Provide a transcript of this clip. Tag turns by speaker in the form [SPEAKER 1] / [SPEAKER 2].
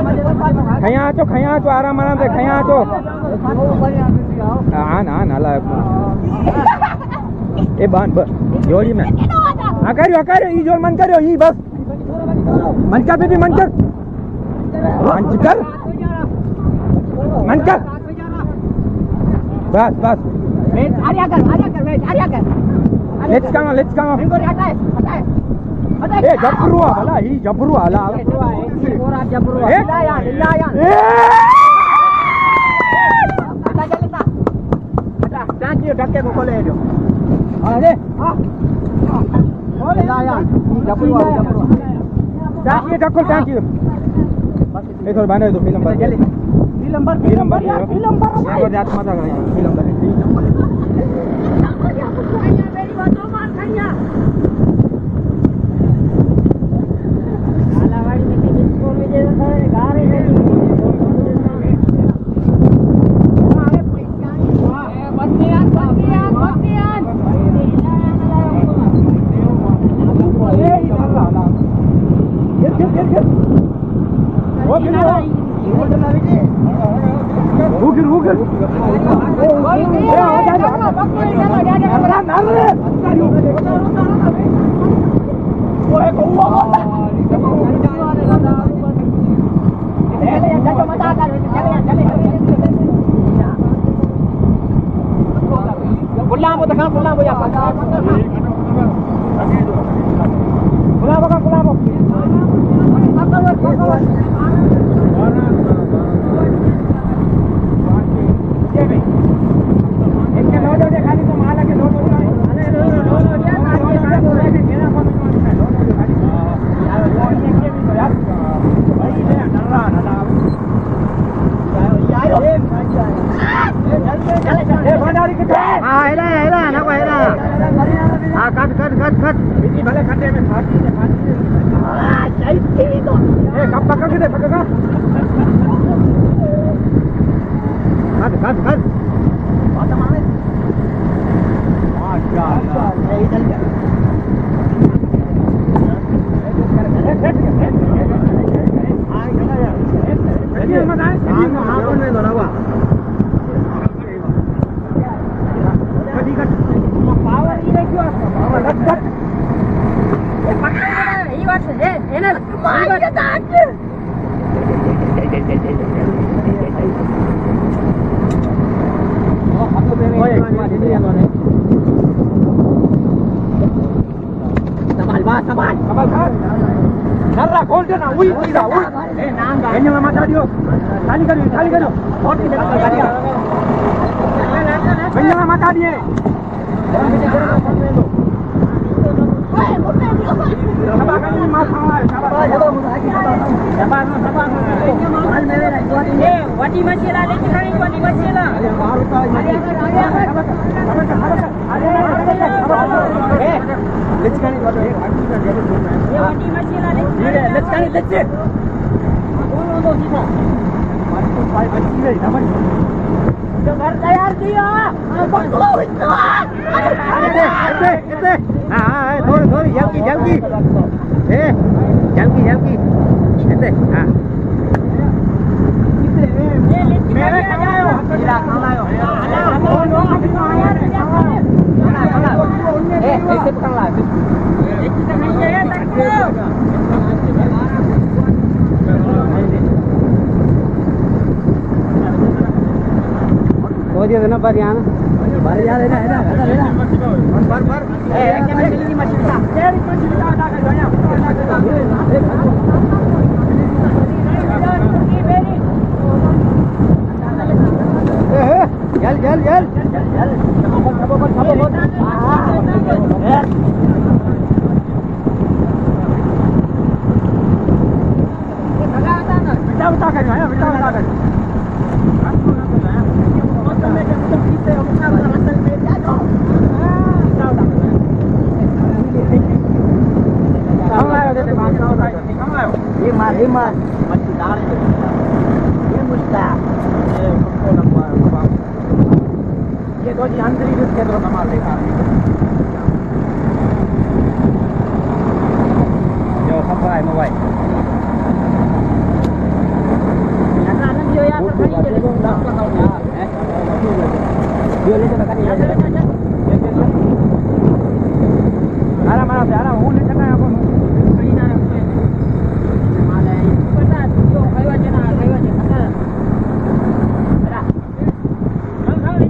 [SPEAKER 1] खया चो आराम से खया चो हाँ ना नाला ए बान बस जोड़ी में करो ये जोड़ मन करो ये बस मन कर बेटी मन कर बस लेट्स कम ए जबरू भला ही जबरू हला धक्के को खोले जो अरे जबरू थैंक यू ये थोड़ा बने दो film Dia le jalan kaki. Arah mana tu? Arah hulu sana apa? Ini nara. Mana? Pernah tu kayu aja na, kayu aja. Ada. Ada. Tahu ni.